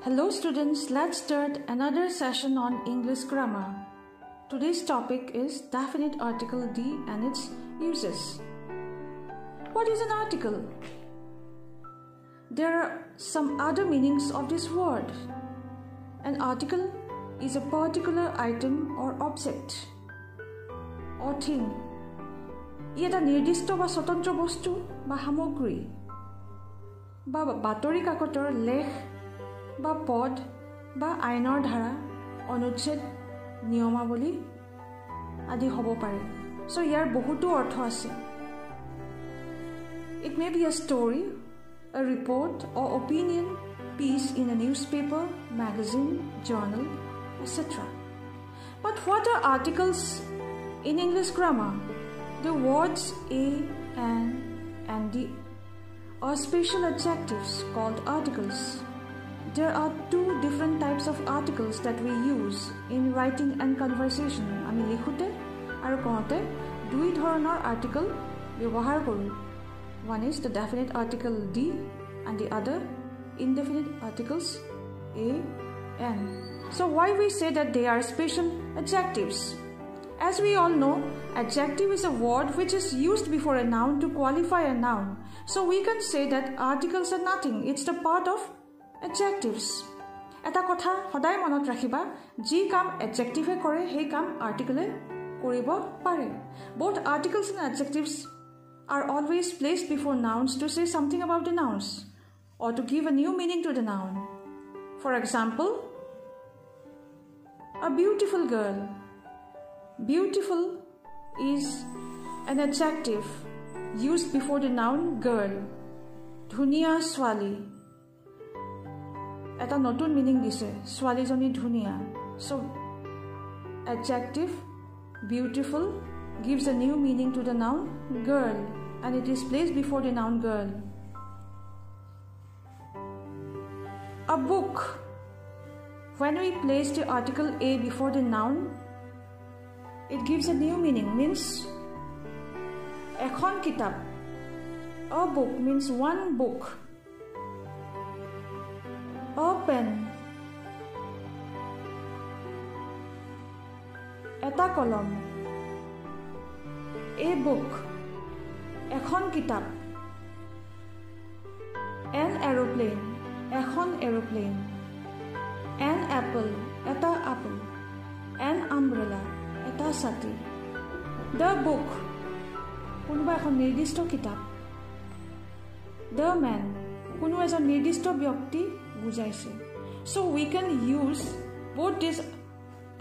Hello students, let's start another session on English grammar. Today's topic is definite article D and its uses. What is an article? There are some other meanings of this word. An article is a particular item or object or thing. ই এটা নিৰ্দিষ্ট বা স্বতন্ত্ৰ বস্তু বা সামগ্ৰী বা বাতৰি কাকতৰ লেখ বা পদ বা আইনৰ ধাৰা অনুচ্ছেদ নিয়মাৱলী আদি হ'ব পাৰে সো ইয়াৰ বহুতো অৰ্থ আছে It may be a story, a report or opinion piece in a newspaper, magazine, journal, etc. But what are articles in English grammar? The words a, an, and the are special adjectives called articles. There are two different types of articles that we use in writing and conversation. আমি লিখোতে আৰু কওঁতে দুই ধৰণৰ article ব্যৱহাৰ কৰোঁ. One is the definite article D and the other indefinite articles A, N. So why we say that they are special adjectives? As we all know, adjective is a word which is used before a noun to qualify a noun. So we can say that articles are nothing. It's the part of adjectives. এটা কথা সদায় মনত ৰাখিবা যি কাম adjective কৰে সেই কাম article কৰিব পাৰে. Both articles and adjectives are always placed before nouns to say something about the nouns or to give a new meaning to the noun. For example, a beautiful girl. Beautiful is an adjective used before the noun girl. Dhuniya swali. Eta notun meaning dise. Swali joni dhuniya. So, adjective beautiful gives a new meaning to the noun girl and it is placed before the noun girl. A book. When we place the article A before the noun, it gives a new meaning, means ekhon kitab. A book means one book. A pen. Eta kolom. A book. Ekhon kitab. An aeroplane. Ekhon aeroplane. An apple. Eta apple. An umbrella. এটা ছাতি the book কোনোবা এখন নিৰ্দিষ্ট কিতাপ the man কোনো এজন নিৰ্দিষ্ট ব্যক্তি বুজাইছে so we can use both these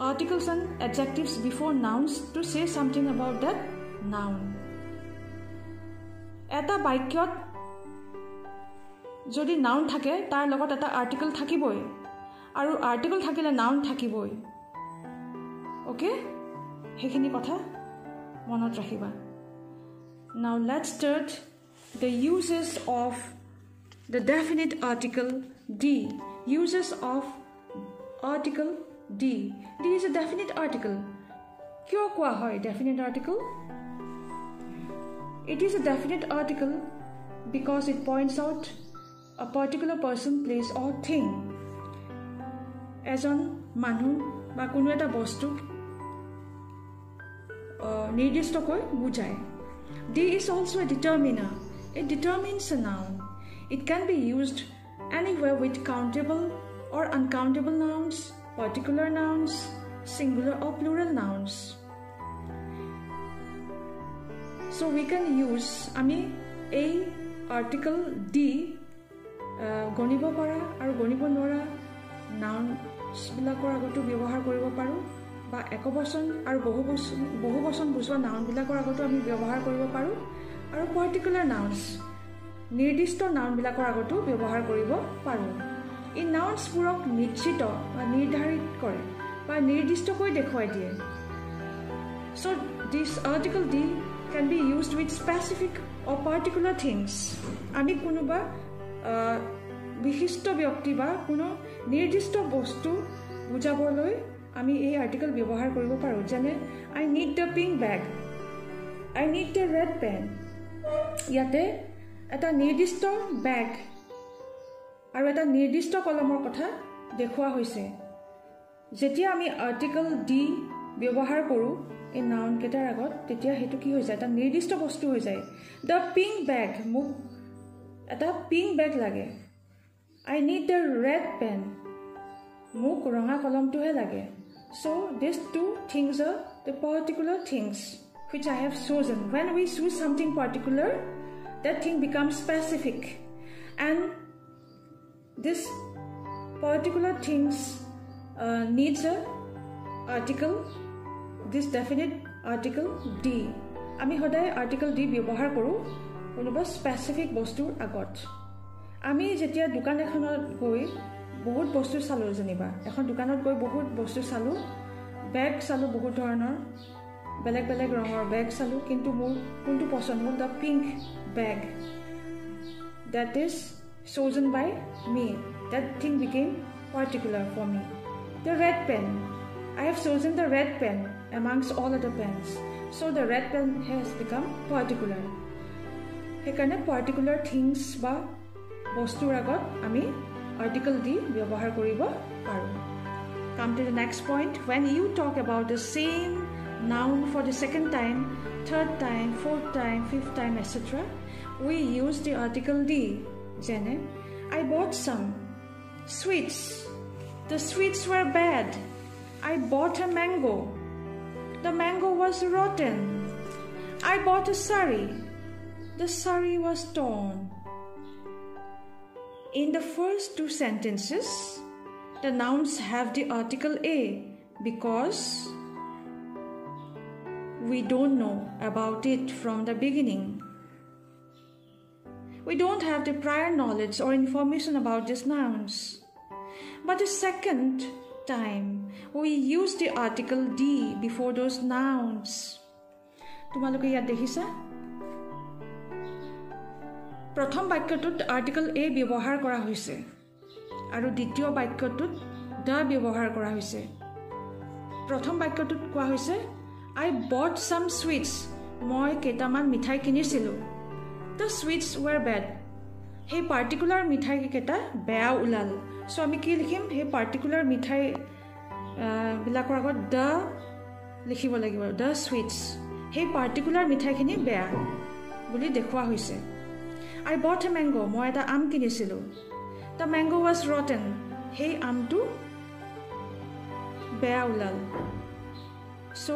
articles and adjectives before nouns to say something about that noun এটা বাক্যত যদি noun থাকে তাৰ লগত এটা article থাকিবই আৰু article থাকিলে noun থাকিবই okay হেখিনি কথা মনত ৰাখিবা Now let's start the uses of the definite article D. Uses of article D. D is a definite article. Kyo koa hoy definite article? It is a definite article because it points out a particular person, place or thing. Ejon manu ba kono eta bostu নিৰ্দিষ্টকৈ বুজায় D is also a determiner. It determines a noun. It can be used anywhere with countable or uncountable nouns, particular nouns, singular or plural nouns. So we can use আমি এই article D গণিব পাৰা আৰু গণিব নোৱাৰা nouns বিলাকৰ আগতো ব্যৱহাৰ কৰিব পাৰো বা একবচন আৰু বহুবচন বুজোৱা নাউন বিলাকৰ আগতো আমি ব্যৱহাৰ কৰিব পাৰো আৰু পাৰ্টিকুলাৰ নাউন্স নিৰ্দিষ্ট নাউন বিলাকৰ আগতো ব্যৱহাৰ কৰিব পাৰো এই নাউন্স পুৰক নিশ্চিত বা নিৰ্ধাৰিত কৰে বা নিৰ্দিষ্টকৈ দেখুৱাই দিয়ে so this article D can be used with specific or particular things আমি কোনোবা বিশিষ্ট ব্যক্তি বা কোনো নিৰ্দিষ্ট বস্তু বুজাবলৈ আমি এই আৰ্টিকেল ব্যৱহাৰ কৰিব পাৰো যেনে I need the pink bag I need the red pen ইয়াতে এটা নিৰ্দিষ্ট ব্যাগ আৰু এটা নিৰ্দিষ্ট কলমৰ কথা দেখুৱা হৈছে যেতিয়া আমি আৰ্টিকল ডি ব্যৱহাৰ কৰোঁ এই নাউন কেটাৰ আগত তেতিয়া হেতু কি হৈ যায় এটা নিৰ্দিষ্ট বস্তু হৈ যায় the pink bag মোক এটা pink bag লাগে I need the red pen মোক ৰঙা কলমটোহে লাগে so these two things are the particular things which I have chosen when we choose something particular that thing becomes specific and this particular things needs a article this definite article D আমি হদাই article D ব্যৱহাৰ কৰো কোনোবা specific বস্তুৰ আগত আমি যেতিয়া দোকান এখনত গৈ বহুত বস্তু চালো জনিবা এখন দোকানত গৈ বহুত বস্তু চালো ব্যাগ চালো বহুত ধৰণৰ বেলেগ বেলেগ ৰঙৰ ব্যাগ চালো কিন্তু মোৰ কোনটো পছন্দ হ'ল the pink bag that is chosen by me that thing became particular for me the red pen I have chosen the red pen amongst all other pens so the red pen has become particular হেকাৰণে particular things বা বস্তুৰ আগত আমি article D ব্যৱহাৰ কৰিব পাৰো come to the next point when you talk about the same noun for the second time third time fourth time fifth time etc we use the article D jene I bought some sweets the sweets were bad I bought a mango the mango was rotten I bought a sari the sari was torn in the first two sentences the nouns have the article A because we don't know about it from the beginning we don't have the prior knowledge or information about these nouns but the second time we use the article D before those nouns তোমালোকে ইয়াত দেখিছা প্ৰথম বাক্যটোত article A ব্যৱহাৰ কৰা হৈছে আৰু দ্বিতীয় বাক্যটোত the ব্যৱহাৰ কৰা হৈছে প্ৰথম বাক্যটোত কোৱা হৈছে I bought some sweets মই কেটামান মিঠাই কিনিছিলো the sweets were bad সেই পাৰ্টিকুলাৰ মিঠাই কেটা বেয়া উলাল সো আমি কি লিখিম সেই পাৰ্টিকুলাৰ মিঠাই বিলাকৰ আগত the লিখিব লাগিব the sweets সেই পাৰ্টিকুলাৰ মিঠাইখিনি বেয়া বুলি দেখুৱা হৈছে I bought a mango মই এটা আম কিনিছিলো the mango was rotten সেই আমটো বেয়া উলাল so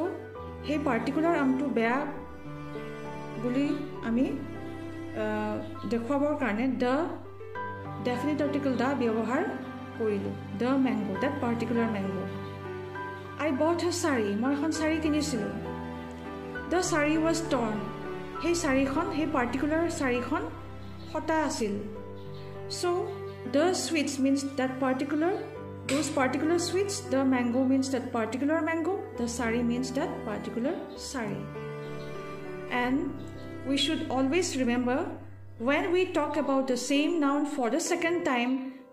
সেই পাৰ্টিকুলাৰ আমটো বেয়া বুলি আমি দেখুৱাবৰ কাৰণে the definite article da ব্যৱহাৰ কৰিলো the mango that particular mango I bought a sari মই এখন sari কিনিছিলো the sari was torn সেই sariখন সেই particular sariখন ফটা আছিল so the sweets means that particular those particular sweets the mango means that particular mango the sari means that particular sari and we should always remember when we talk about the same noun for the second time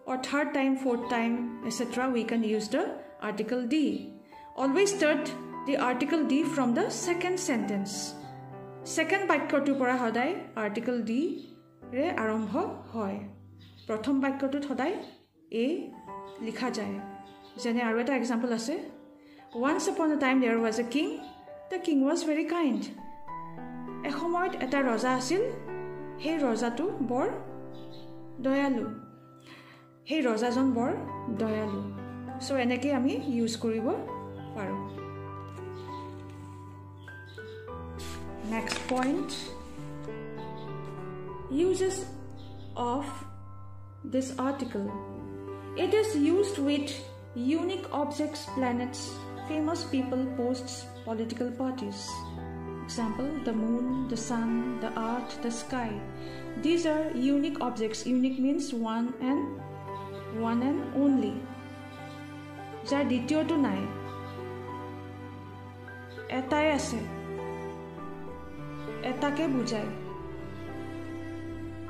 or third time fourth time etc we can use the article D always start the article D from the second sentence second বাক্যটো পৰা হদাই article D ৰে আৰম্ভ হয় প্ৰথম বাক্যটোত হদাই A লিখা যায় যেনে আৰু এটা এক্সাম্পল আছে once upon a time there was a king the king was very kind এসময়ত এটা ৰজা আছিল সেই ৰজাটো বৰ দয়ালু সেই ৰজাজন বৰ দয়ালু সো এনেকে আমি ইউজ কৰিব পাৰো next point uses of this article it is used with unique objects planets famous people posts political parties example the moon the sun the earth the sky these are unique objects unique means one and only jar দ্বিতীয়টো নাই এটাই আছে এটাকে বুজায়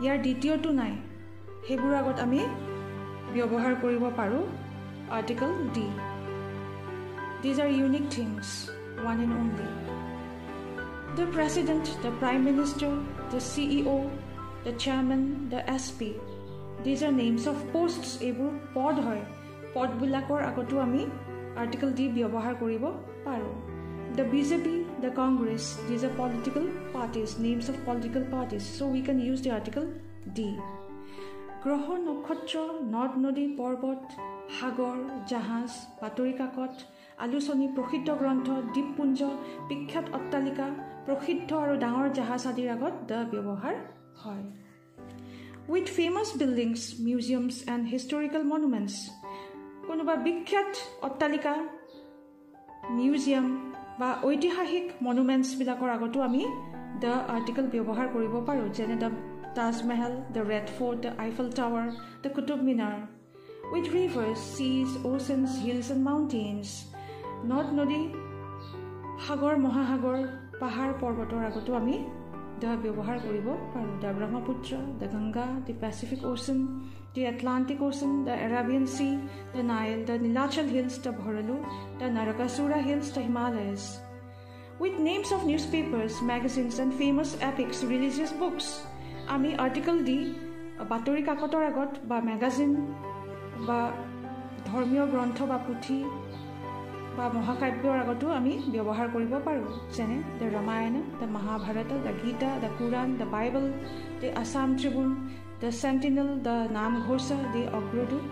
ইয়াৰ দ্বিতীয়টো নাই হেবুৰ আগত আমি ব্যৱহাৰ কৰিব পাৰো article D these are unique things one and only the president the prime minister the CEO the chairman the SP these are names of posts ebur pod hoy পদবিলাকৰ আগতো আমি আৰ্টিকল ডি ব্যৱহাৰ কৰিব পাৰোঁ the BJP the Congress these are political parties names of political parties so we can use the article D গ্ৰহ নক্ষত্ৰ নদ নদী পৰ্বত সাগৰ জাহাজ বাতৰি কাকত আলোচনী প্ৰসিদ্ধ গ্ৰন্থ দ্বীপপুঞ্জ বিখ্যাত অট্টালিকা প্ৰসিদ্ধ আৰু ডাঙৰ জাহাজ আদিৰ আগত the ব্যৱহাৰ হয় with famous buildings museums and historical monuments কোনোবা বিখ্যাত অট্টালিকা মিউজিয়াম বা ঐতিহাসিক মনুমেন্টছ বিলাকৰ আগতো আমি the article ব্যৱহাৰ কৰিব পাৰোঁ যেনে the Taj Mahal the Red Fort the Eiffel Tower the Qutub Minar with rivers seas oceans hills and mountains নদ নদী সাগৰ মহাসাগৰ পাহাৰ পৰ্বতৰ আগতো আমি the ব্যৱহাৰ কৰিব পাৰোঁ the Brahmaputra the Ganga the Pacific Ocean the Atlantic Ocean the Arabian Sea the Nile the Nilachal Hills the Bharalu the Narakasura Hills the Himalayas with names of newspapers magazines and famous epics religious books আমি article D বাতৰি কাকতৰ আগত বা magazine বা ধৰ্মীয় গ্ৰন্থ বা পুথি বা মহাকাব্যৰ আগতো আমি ব্যৱহাৰ কৰিব পাৰোঁ যেনে the Ramayana the Mahabharata the Gita the Quran the Bible the Assam Tribune the Sentinel the Namghosa the Agrodut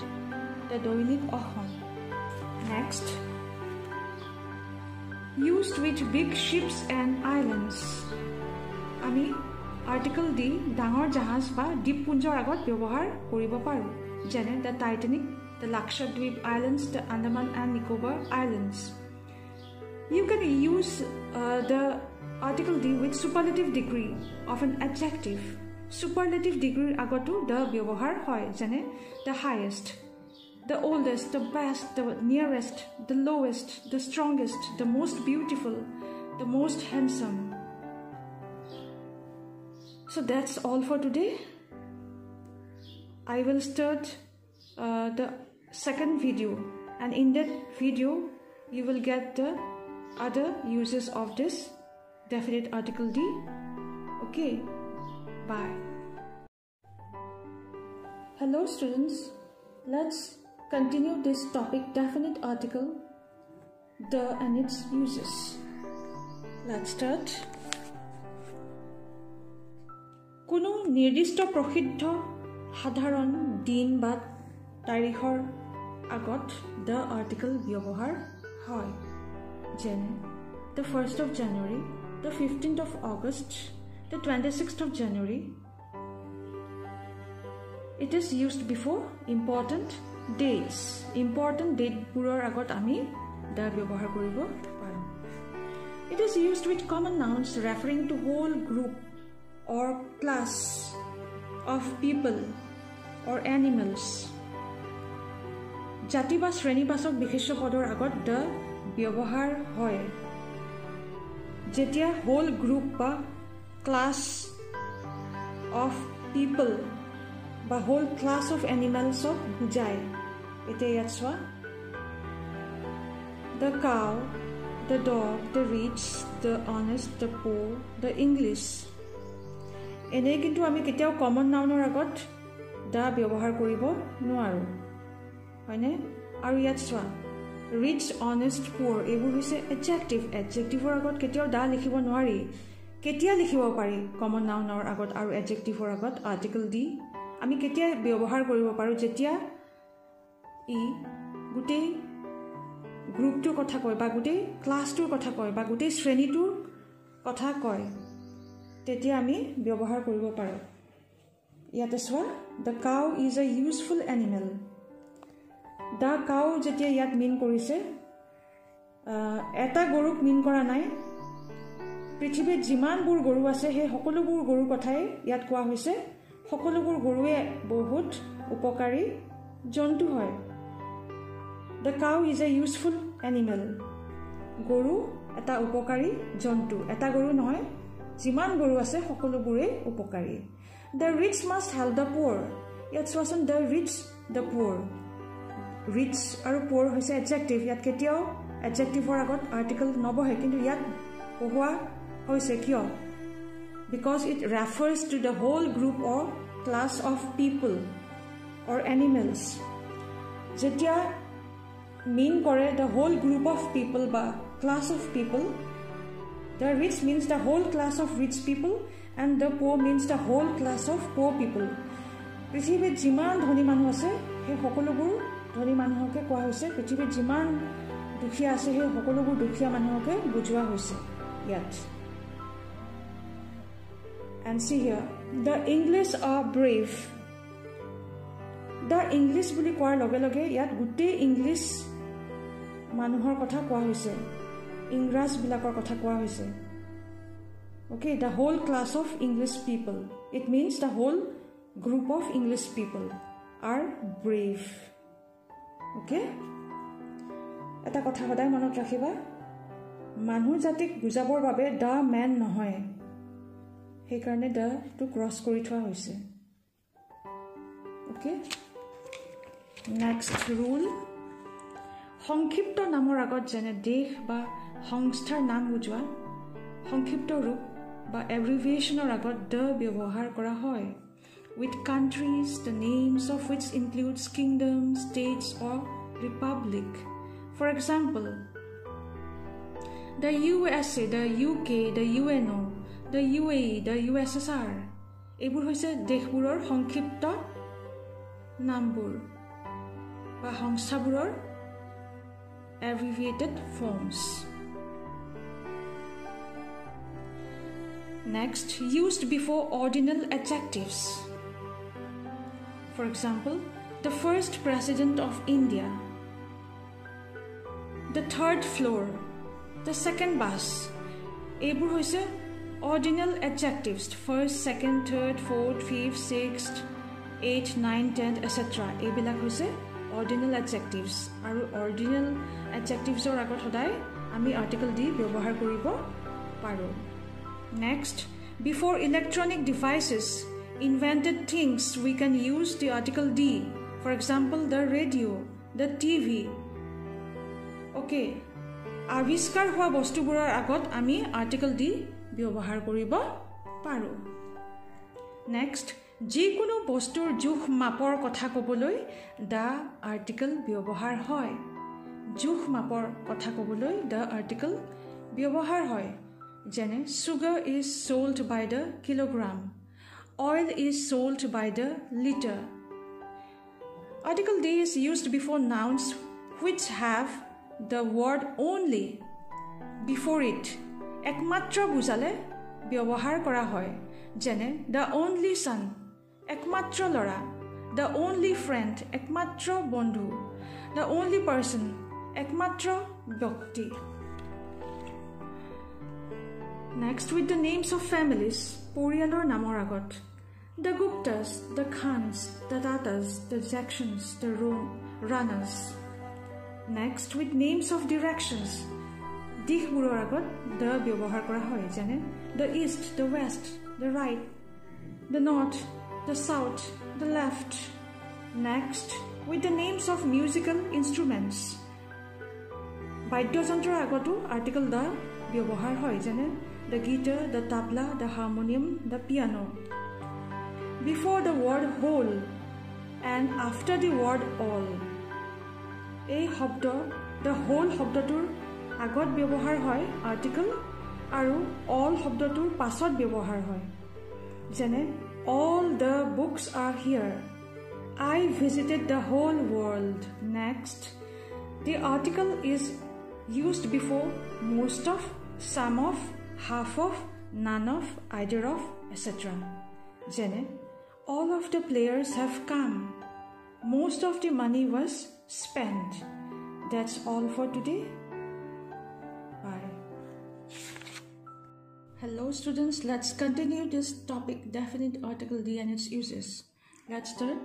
the Doinik Ahom next used with big ships and islands আমি আৰ্টিকল ডি ডাঙৰ জাহাজ বা দ্বীপপুঞ্জৰ আগত ব্যৱহাৰ কৰিব পাৰোঁ যেনে the Titanic the Lakshadweep Islands the Andaman and Nicobar Islands you can use the article D with superlative degree of an adjective superlative degree আগতো the ব্যৱহাৰ হয় যেনে the highest the oldest the best the nearest the lowest the strongest the most beautiful the most handsome so that's all for today I will start the second video and in that video you will get the other uses of this definite article D okay bye hello students let's continue this topic definite article the and its uses let's start কোনো নিৰ্দিষ্ট প্ৰসিদ্ধ সাধাৰণ দিন বা তাৰিখৰ আগত the article ব্যৱহাৰ হয় যেনে the 1st of January the 15th of August the 26th of January it is used before important dates important date বোৰৰ আগত আমি the ব্যৱহাৰ কৰিব পাৰোঁ it is used with common nouns referring to whole group or class of people or animals জাতি বা শ্ৰেণীবাচক বিশেষ্য পদৰ আগত the ব্যৱহাৰ হয় যেতিয়া whole group বা class of people বা whole class of animals of বুজায় এতিয়া ইয়াত চোৱা the cow the dog the rich the honest the poor the English এনে কিন্তু আমি কেতিয়াও কমন নাউনৰ আগত the ব্যৱহাৰ কৰিব নোৱাৰো হয়নে আৰু ইয়াত চোৱা rich honest poor এইবোৰ হৈছে adjective adjectiveৰ আগত কেতিয়াও the লিখিব নোৱাৰি কেতিয়া লিখিব পাৰি কমন নাউনৰ আগত আৰু adjectiveৰ আগত article D আমি কেতিয়া ব্যৱহাৰ কৰিব পাৰো যেতিয়া ই গুটেই গ্ৰুপটোৰ কথা কয় বা গুটেই ক্লাছটোৰ কথা কয় বা গুটেই শ্ৰেণীটোৰ কথা কয় তেতিয়া আমি ব্যৱহাৰ কৰিব পাৰো ইয়াতে চোৱা the cow is a useful animal the cow যেতিয়া ইয়াত মিন কৰিছে এটা গৰুক মিন কৰা নাই পৃথিৱীত যিমানবোৰ গৰু আছে সেই সকলোবোৰ গৰুৰ কথাই ইয়াত কোৱা হৈছে সকলোবোৰ গৰুৱে বহুত উপকাৰী জন্তু হয় the cow is a useful animal গৰু এটা উপকাৰী জন্তু এটা গৰু নহয় যিমান গৰু আছে সকলোবোৰে উপকাৰী the rich must help the poor ইয়াত চোৱাচোন the rich the poor rich আৰু poor হৈছে adjective ইয়াত কেতিয়াও adjectiveৰ আগত article নবহে কিন্তু ইয়াত বহুৱা হৈছে কিয় because it refers to the whole group or class of people or animals যেতিয়া mean কৰে the whole group of people বা class of people. The rich means the whole class of rich people and the poor means the whole class of poor people. পৃথিৱীত যিমান ধনী মানুহ আছে সেই সকলোবোৰ ধনী মানুহকে কোৱা হৈছে পৃথিৱীত যিমান দুখীয়া আছে সেই সকলোবোৰ দুখীয়া মানুহকে বুজোৱা হৈছে ইয়াত and see here the English are brave. The English বুলি কোৱাৰ লগে লগে ইয়াত গোটেই ইংলিছ মানুহৰ কথা কোৱা হৈছে ইংৰাজ বিলাকৰ কথা কোৱা হৈছে okay the whole class of English people it means the whole group of English people are brave okay এটা কথা সদায় মনত ৰাখিবা মানুহ জাতিক বুজাবৰ বাবে the man নহয় সেই কাৰণে the to cross কৰি থোৱা হৈছে okay next rule সংক্ষিপ্ত নামৰ আগত যেনে দেশ বা সংস্থাৰ নাম বুজোৱা সংক্ষিপ্ত ৰূপ বা এব্ৰিভিয়েশ্যনৰ আগত the ব্যৱহাৰ কৰা হয় with countries the names of which includes kingdoms states or republic for example the USA the UK the UNO the UAE the USSR এইবোৰ হৈছে দেশবোৰৰ সংক্ষিপ্ত নামবোৰ বা সংস্থাবোৰৰ abbreviated forms. Next, used before ordinal adjectives. For example, the first president of India, the third floor, the second bus. এইবোৰ হৈছে ordinal adjectives, first, second, third, fourth, fifth, sixth, 8, 9, 10, etc. এইবিলাক হৈছে ordinal adjectives আৰু ordinal adjectivesৰ আগত সদায় আমি article d ব্যৱহাৰ কৰিব পাৰো next before electronic devices invented things we can use the article d for example the radio the TV okay আৱিষ্কাৰ হোৱা বস্তুবোৰৰ আগত আমি article d ব্যৱহাৰ কৰিব পাৰো next যিকোনো বস্তুৰ জোখ মাপৰ কথা ক'বলৈ the article ব্যৱহাৰ হয় জোখ মাপৰ কথা ক'বলৈ the article ব্যৱহাৰ হয় যেনে sugar is sold by the kilogram oil is sold by the liter article d is used before nouns which have the word only before it একমাত্ৰ বুজালে ব্যৱহাৰ কৰা হয় যেনে the only son একমাত্ৰ লৰা the only friend একমাত্ৰ বন্ধু the only person একমাত্ৰ ব্যক্তি next with the names of families পৰিয়ালৰ নামৰ আগত the Guptas the Khans the Tatas the Jacksons the Ranas next with names of directions দিশবোৰৰ আগত the ব্যৱহাৰ কৰা হয় যেনে the east the west the right the north the south the left next with the names of musical instruments বাদ্যযন্ত্ৰৰ আগতো article the ব্যৱহাৰ হয় যেনে the guitar the tabla the harmonium the piano before the word whole and after the word all এই শব্দ the whole শব্দটোৰ আগত ব্যৱহাৰ হয় article আৰু all শব্দটোৰ পাছত ব্যৱহাৰ হয় যেনে all the books are here I visited the whole world next the article is used before most of some of half of none of either of etc যেনে all of the players have come most of the money was spent that's all for today bye hello students let's continue this topic definite article d and its uses let's start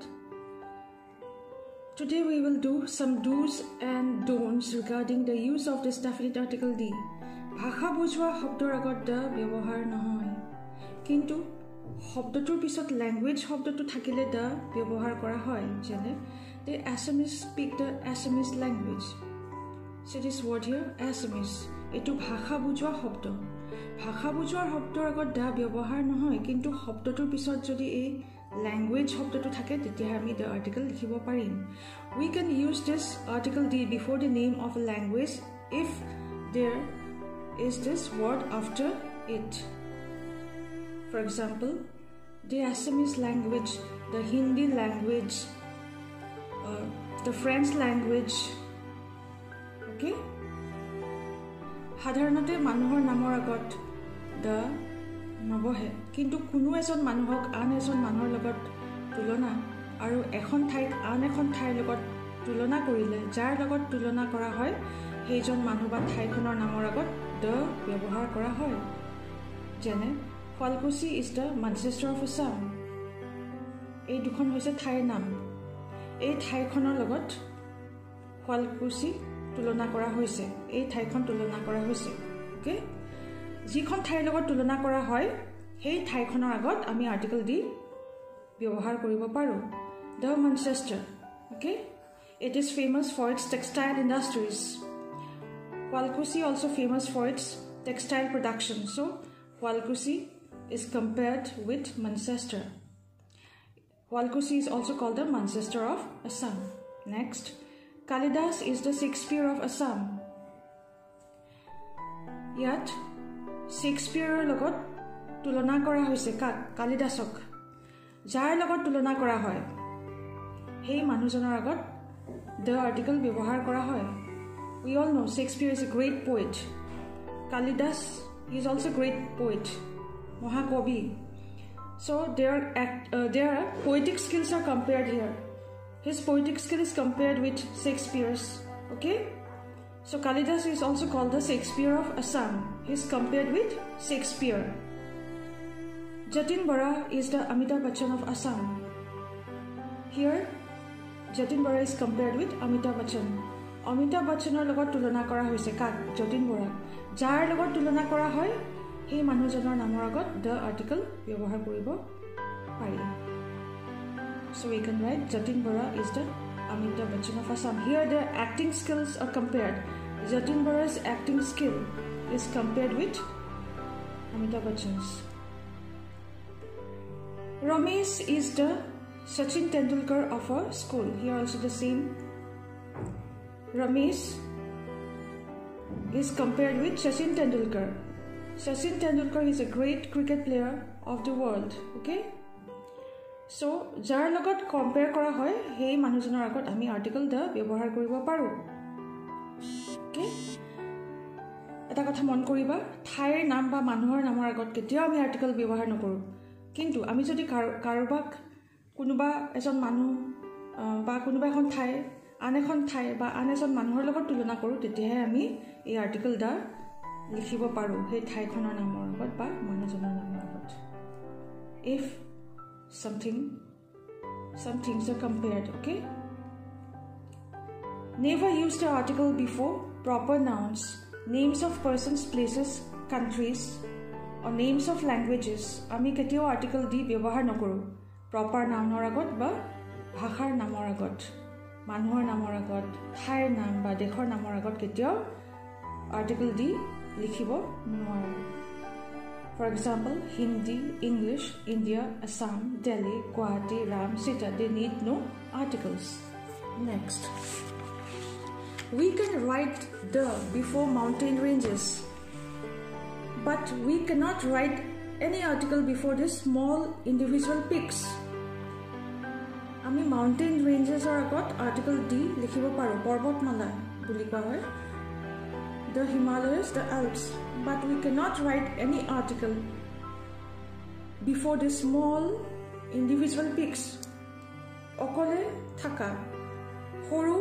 today we will do some do's and don'ts regarding the use of this definite article d ভাষা বুজোৱা শব্দৰ আগত the ব্যৱহাৰ নহয় কিন্তু শব্দটোৰ পিছত language শব্দটো থাকিলে the ব্যৱহাৰ কৰা হয় যেনে the Assamese speak the Assamese language so this word here Assamese এটো ভাষা বুজোৱা শব্দ ভাষা বুজোৱাৰ শব্দৰ আগত the ব্যৱহাৰ নহয় কিন্তু শব্দটোৰ পিছত যদি এই language শব্দটো থাকে তেতিয়াহে আমি the article লিখিব পাৰিম we can use this article d before the name of a language if there is this word after it for example the Assamese language the Hindi language the French language okay সাধাৰণতে মানুহৰ নামৰ আগত the নবহে কিন্তু কোনো এজন মানুহক আন এজন মানুহৰ লগত তুলনা আৰু এখন ঠাইত আন এখন ঠাইৰ লগত তুলনা কৰিলে যাৰ লগত তুলনা কৰা হয় সেইজন মানুহ বা ঠাইখনৰ নামৰ আগত the ব্যৱহাৰ কৰা হয় যেনে Falkusi is the Manchester of Assam এই দুখন হৈছে ঠাইৰ নাম এই ঠাইখনৰ লগত Falkusi তুলনা কৰা হৈছে এই ঠাইখন তুলনা কৰা হৈছে ওকে যিখন ঠাইৰ লগত তুলনা কৰা হয় সেই ঠাইখনৰ আগত আমি আৰ্টিকেল দি ব্যৱহাৰ কৰিব পাৰো the Manchester okay it is famous for its textile industries Falkusi also famous for its textile production so Falkusi is compared with Manchester Falkusi is also called the Manchester of Assam next Kalidas is the Shakespeare of Assam yet Shakespeare লগত তুলনা কৰা হৈছে কালিদাসক যাৰ লগত তুলনা কৰা হয় সেই মানুহজনৰ আগত the article ব্যৱহাৰ কৰা হয় we all know Shakespeare is a great poet Kalidas he is also a great poet Mahakobi so their poetic skills are compared here his poetic skill is compared with Shakespeare's okay so Kalidas is also called the Shakespeare of Assam he is compared with Shakespeare Jatin Bora is the Amitabh Bachchan of Assam here Jatin Bora is compared with Amitabh Bachchan Amitabh Bachchanৰ লগত তুলনা কৰা হৈছে কাক Jatin Bora যাৰ লগত তুলনা কৰা হয় সেই মানুহজনৰ নামৰ আগত the article ব্যৱহাৰ কৰিব পাৰি so we can write Jatin Bora is the Amitabh Bachchan of Assam here the acting skills are compared Jatin Bora's acting skill is compared with Amitabh Bachchan's Ramesh is the Sachin Tendulkar of our school here also the same Ramesh is compared with Sachin Tendulkar Sachin Tendulkar is a great cricket player of the world okay so যাৰ লগত compare কৰা হয় সেই মানুহজনৰ আগত আমি article the ব্যৱহাৰ কৰিব পাৰো okay এটা কথা মন কৰিবা ঠাইৰ নাম বা মানুহৰ নামৰ আগত কেতিয়াও আমি আৰ্টিকেল ব্যৱহাৰ নকৰো কিন্তু আমি যদি কাৰোবাক কোনোবা এজন মানুহ বা কোনোবা এখন ঠাই আন এখন ঠাই বা আন এজন মানুহৰ লগত তুলনা কৰো তেতিয়াহে আমি এই আৰ্টিকেল দা লিখিব পাৰো সেই ঠাইখনৰ নামৰ আগত বা মানুহজনৰ নামৰ আগত if some things are compared okay never use the article before proper nouns names of persons places countries or names of languages আমি কেতিয়াও আৰ্টিকেল দি ব্যৱহাৰ নকৰো proper nounৰ আগত বা ভাষাৰ নামৰ আগত মানুহৰ নামৰ আগত ঠাইৰ নাম বা দেশৰ নামৰ আগত কেতিয়াও আৰ্টিকেল দি লিখিব নোৱাৰো for example Hindi English India Assam Delhi Guwahati Ram Sita they need no articles next we can write the before mountain ranges but we cannot write any article before the small individual peaks আমি mountain ranges or agot article d likhibo paro parbatmala boli koa hoy the Himalayas the Alps but we cannot write any article before the small individual peaks okole thaka horu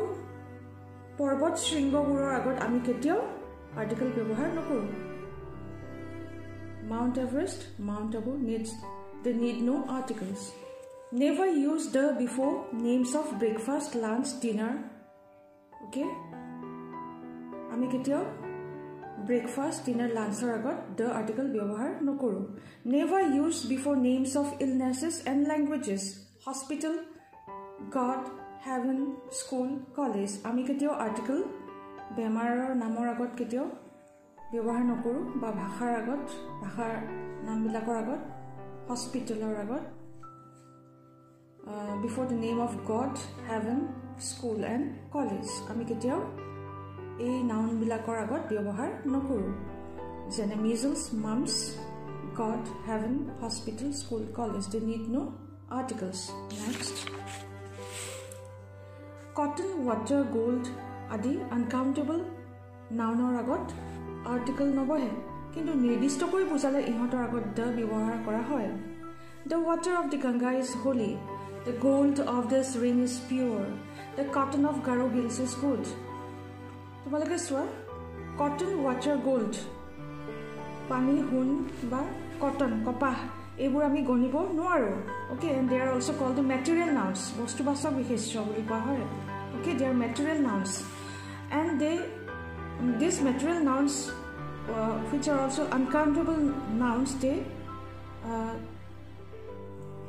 পৰ্বত শৃংগবোৰৰ আগত আমি কেতিয়াও article ব্যৱহাৰ নকৰো Mount Everest Mount Abu they need no articles never use the before names of breakfast lunch dinner okay আমি কেতিয়াও breakfast dinner lunchৰ আগত the article ব্যৱহাৰ নকৰো never use before names of illnesses and languages hospital god heaven school college আমি কেতিয়াও article বেমাৰৰ নামৰ আগত কেতিয়াও ব্যৱহাৰ নকৰো বা ভাষাৰ আগত ভাষাৰ নামবিলাকৰ আগত হস্পিটেলৰ আগত before the name of God, heaven, school and college. Ami ketiao ei noun bilakor agot byabohar nokuru. Jene measles, mumps, God, heaven, hospital, school, college. They need no articles. Next. Cotton, water, gold, adi uncountable nounor agot article nobohe. Kintu nirdishto kori bujale ihotor agot the byabohar kora hoy. The water of the Ganga is holy. The gold of this ring is pure. The cotton of Garo Hills is good. Tomalake swa cotton, water, gold. Pani, hun ba cotton, kopah. Ebur ami gonibo noaro. Okay, and they are also called the material nouns. Bostu basok bihesho boli koa hoy. Okay, they are material nouns, and these material nouns, which are also uncountable nouns,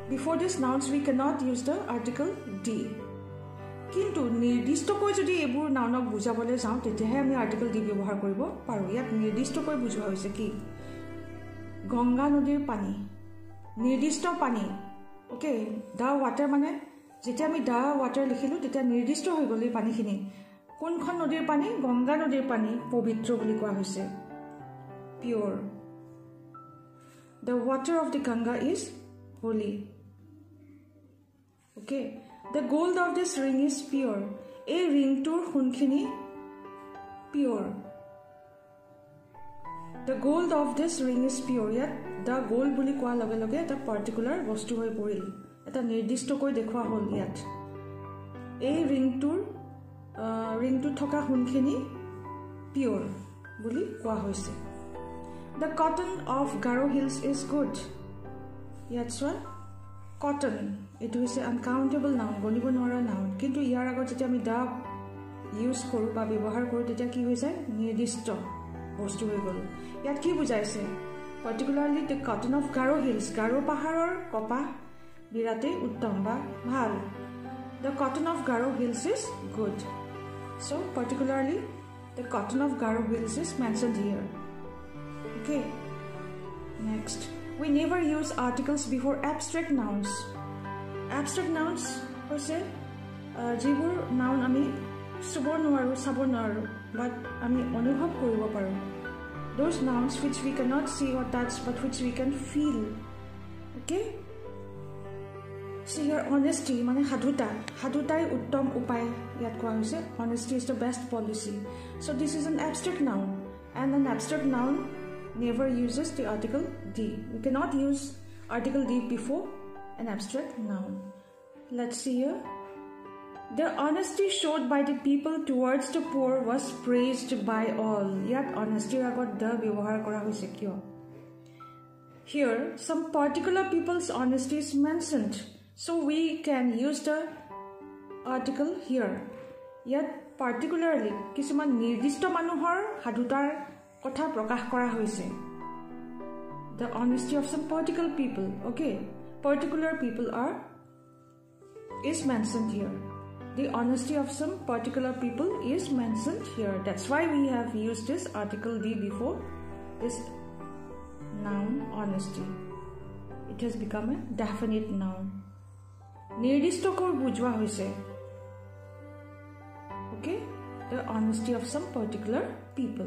before these nouns we cannot use the article D. Kintu nirdishto koi jodi ebur nounok bujabole jao tetehe ami article D byabohar koribo paru. Yat nirdishto koi bujwa hoise ki Ganga nodir pani, nirdishto pani. Okay, the water mane jetia ami da water likhilu tetia nirdishto hoi goli pani khini konkhon nodir pani, Ganga nodir pani povitro boli koa hoise, pure. The water of the Ganga is holy. Okay, the gold of this ring is pure. A ring tour hunkhini pure. The gold of this ring is pure. Yet the gold buli koa loge loge the particular bostu hoi poril. Eta nirdishto koi dekhwa hol yat. A ring tour thoka hunkhini pure buli koa hoise. The cotton of Garo Hills is good. Yat swa cotton, it is an uncountable noun, gonibo nora noun. Kintu iar agot jeti ami da use koru ba byabohar koru tetia ki hoy jay nirdishto bostu hoi gol. Yat ki bujaise? Particularly the cotton of Garo Hills, Garo paharor kopah birate uttam ba bhal. The cotton of Garo Hills is good. So particularly the cotton of Garo Hills is mentioned here. Okay. Next. We never use articles before abstract nouns. Abstract nouns hoise jibur noun ami subor noaru sabor noaru but ami anubhav koribo paru. Those nouns which we cannot see or touch but which we can feel. Okay, see here honesty mane hadutai uttom upay yat koa hoise. Honesty is the best policy. So this is an abstract noun, and an abstract noun never uses the article D. We cannot use article D before an abstract noun. Let's see here. The honesty showed by the people towards the poor was praised by all. Yat honesty agot the byabohar kora hoise kyo? Here some particular people's honesty is mentioned, so we can use the article here. Yat particularly kisuman nirdishto manuhor hadutar kotha prakash kora hoise. The honesty of some particular people. Okay, particular people is mentioned here. The honesty of some particular people is mentioned here. That's why we have used this article D before this noun honesty. It has become a definite noun. Nirdishto kor bujwa hoise. Okay, the honesty of some particular people.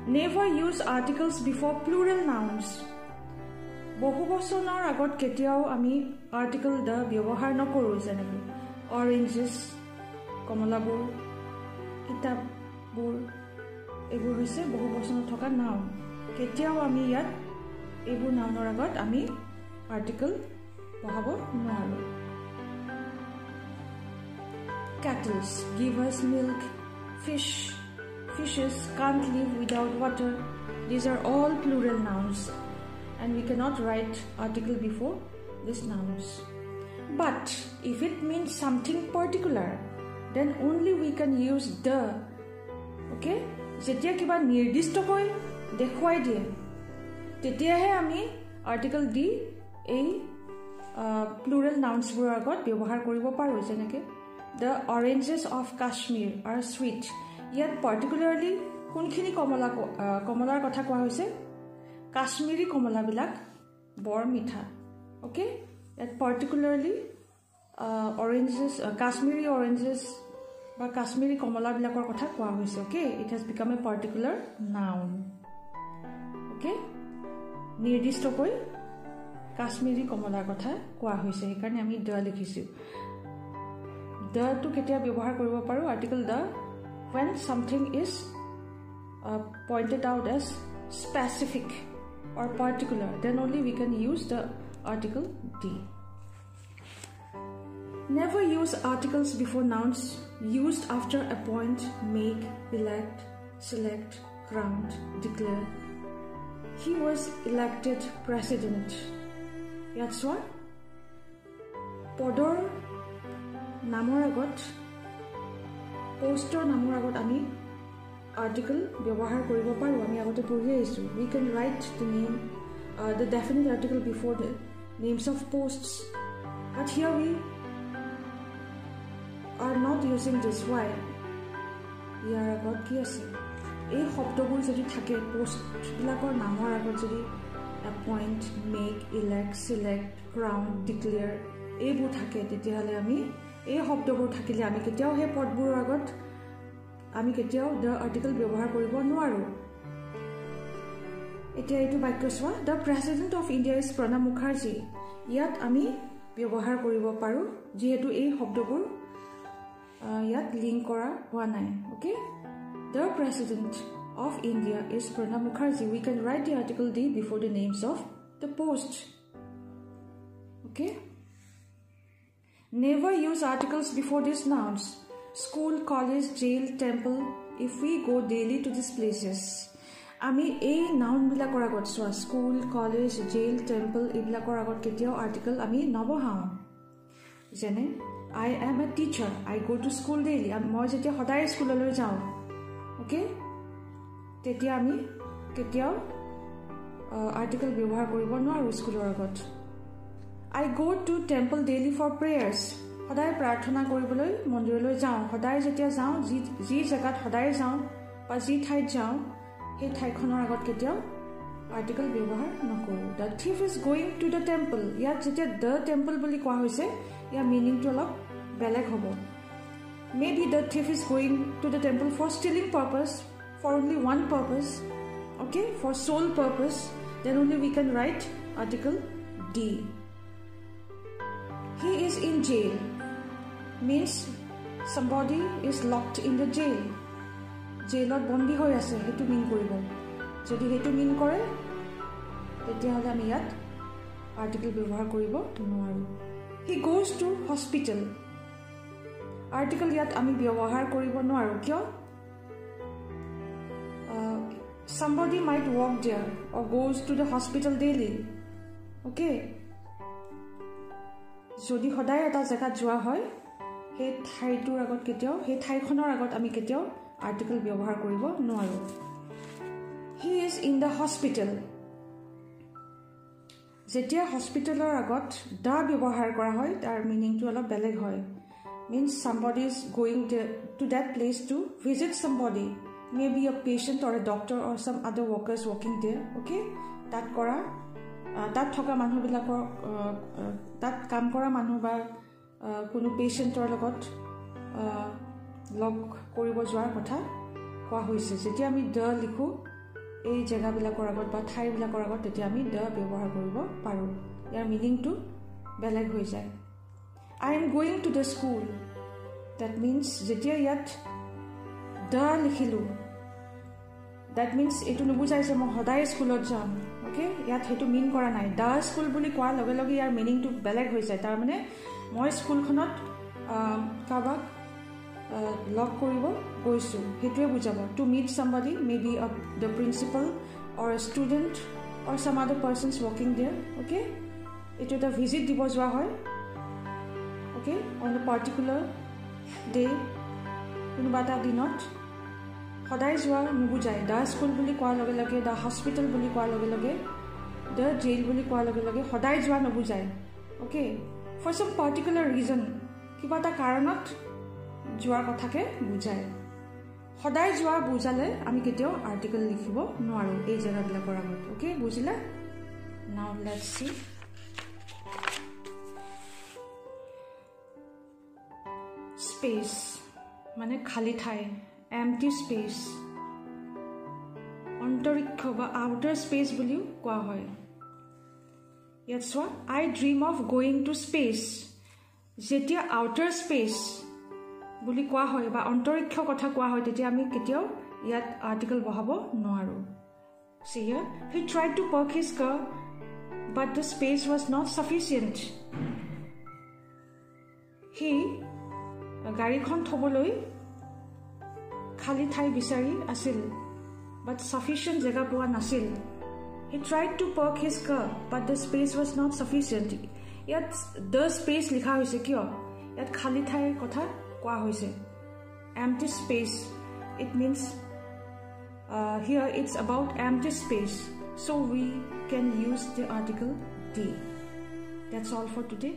Never use articles before plural nouns. Bohu bosonor agot ketiao ami article the byabohar nokoru jeneki oranges, komolabur, kitabur ebur hoise bohu bosonor thoka noun. Ketiao ami yat ebur nounor agot ami article bahabo noaru. Cattle give us milk. Fishes can't live without water. These are all plural nouns, and we cannot write article before these nouns. But if it means something particular, then only we can use the. Okay, jetia kiba nirdishto koi dekhwai die tetia he ami article D ei plural nouns bur agot byabohar koribo paru. Jeneke the oranges of Kashmir are sweet. Yet particularly kunkhini komolar kotha koa hoise Kashmiri komola bilak bor mitha. Okay, yet particularly oranges, Kashmiri oranges, বা Kashmiri কমলা বিলাকৰ কথা কোৱা হৈছে okay it has become a particular noun okay নিৰ্দিষ্টকৈ Kashmiri কমলাৰ কথা কোৱা হৈছে সেইকাৰণে আমি the লিখিছো the to কেতিয়া ব্যৱহাৰ কৰিব পাৰো article the when something is pointed out as specific or particular then only we can use the article the. Never use articles before nouns used after appoint, make, elect, select, grant, declare. He was elected president. That's what? Podor namor agot, poster namor agot ami article ব্যবহাৰ কৰিব পাৰো আমি আগতে পঢ়ি আহিছো we can write the name the definite article before the names of posts but here we are not using this why ইয়াৰ আগত কি আছে এই শব্দবোৰ যদি থাকে পোষ্ট বিলাকৰ নামৰ আগত যদি appoint make elect select crown declare এইবোৰ থাকে তেতিয়াহলে আমি এই শব্দবোৰ থাকিলে আমি কেতিয়াও হে পদবোৰৰ আগত আমি কেতিয়াও the article ব্যৱহাৰ কৰিব নোৱাৰো এতিয়া এইটো বাক্য চোৱা the president of India is Pranab Mukherjee ইয়াত আমি ব্যৱহাৰ কৰিব পাৰো যেহেতু এই শব্দবোৰ ইয়াত লিংক কৰা হোৱা নাই okay the president of India is Pranab Mukherjee we can write the article D before the names of the post okay never use articles before these nouns school college jail temple if we go daily to these places আমি এই noun বিলাকৰ আগত চোৱা school college gel temple এইবিলাকৰ আগত কেতিয়াও article আমি নবহাও যেনে I am a teacher I go to school daily মই যেতিয়া সদায় স্কুললৈ যাওঁ ওকে তেতিয়া আমি কেতিয়াও আৰ্টিকল ব্যৱহাৰ কৰিব নোৱাৰো স্কুলৰ আগত I go to temple daily for prayers সদায় প্ৰাৰ্থনা কৰিবলৈ মন্দিৰলৈ যাওঁ সদায় যেতিয়া যাওঁ যি জাগাত সদায় যাওঁ বা যি ঠাইত যাওঁ সেই ঠাইখনৰ আগত কেতিয়াও আৰ্টিকল ব্যৱহাৰ নকৰো the thief is going to the temple ইয়াত যেতিয়া the temple বুলি কোৱা হৈছে ইয়াৰ মিনিং টো অলপ বেলেগ হ'ব maybe the thief is going to the temple for stealing purpose for only one purpose okay for sole purpose then only we can write article D he is in jail means somebody is locked in the jail jailot bondi hoy ase hetu mean koribo jodi hetu mean kore tetia hole ami yat article ব্যবহাৰ কৰিব নোৱাৰো he goes to hospital article yat ami ব্যবহাৰ কৰিব নোৱাৰো কিয় somebody might walk there or goes to the hospital daily okay যদি সদায় এটা জায়গাত যোৱা হয় হে ঠাইটোৰ আগত কেতিয়াও হে ঠাইখনৰ আগত আমি কেতিয়াও আৰ্টিকল ব্যৱহাৰ কৰিব নোৱাৰো he is in the hospital যেতিয়া হস্পিটালৰ আগত দা ব্যৱহাৰ কৰা হয় তাৰ মিনিং টো অলপ বেলেগ হয় means somebody is going to that place to visit somebody maybe a patient or a doctor or some other workers working there okay that কৰা that থকা মানুহ বিলাকৰ that কাম কৰা মানুহ বা কোনো পেশেন্টৰ লগত লগ কৰিব যোৱাৰ কথা কোৱা হৈছে যেতিয়া আমি দ লিখো এই জায়গা বিলাকৰ আগত বা ঠাই বিলাকৰ আগত তেতিয়া আমি দ ব্যৱহাৰ কৰিব পাৰো ইয়াৰ মিনিং টো বেলেগ হৈ যায় I am going to the school that means যেতিয়া ইয়াত দ লিখিলো that means এটো নুবুজাই যে মই সদায় স্কুলত যাম okay ইয়াত হেতু মিন কৰা নাই দা স্কুল বুলি কোৱা লগে লগে ইয়াৰ মিনিং টো বেলেগ হৈ যায় তাৰ মানে মই স্কুলখনত কাবাক লগ কৰিব গৈছো হেতুৱে বুজাব to meet somebody maybe the principal or a student or some other persons working there okay এটো এটা ভিজিট দিব যোৱা হয় okay on a particular day কোনবাটা দিনত সদায় যোৱা নুবুজায় দা স্কুল বুলি কোৱা লগে লগে দা হস্পিটাল বুলি কোৱা লগে লগে দা জেল বুলি কোৱা লগে লগে সদায় যোৱা নুবুজায় okay for some particular reason কিবাটা কাৰণত যোৱাৰ কথাকে বুজায় সদায় যোৱা বুজালে আমি কেতিয়াও আৰ্টিকল লিখিব নোৱাৰো এই জায়গাবিলাকৰ আগত okay বুজিলা now let's see space মানে খালি ঠাই empty space অন্তৰিক্ষ বা outer space বুলিও কোৱা হয় ইয়াত চোৱা I dream of going to space যেতিয়া outer space বুলি কোৱা হয় বা অন্তৰিক্ষ কথা কোৱা হয় তেতিয়া আমি কেতিয়াও ইয়াত আৰ্টিকল বহাব নোৱাৰো see here he tried to park his car but the space was not sufficient he গাড়ীখন থবলৈ খালি ঠাই বিচাৰি আছিল but sufficient জেগা পোৱা নাছিল he tried to park his car but the space was not sufficient ইয়াত the space লিখা হৈছে কিয় ইয়াত খালি ঠাইৰ কথা কোৱা হৈছে empty space it means here it's about empty space so we can use the article D that's all for today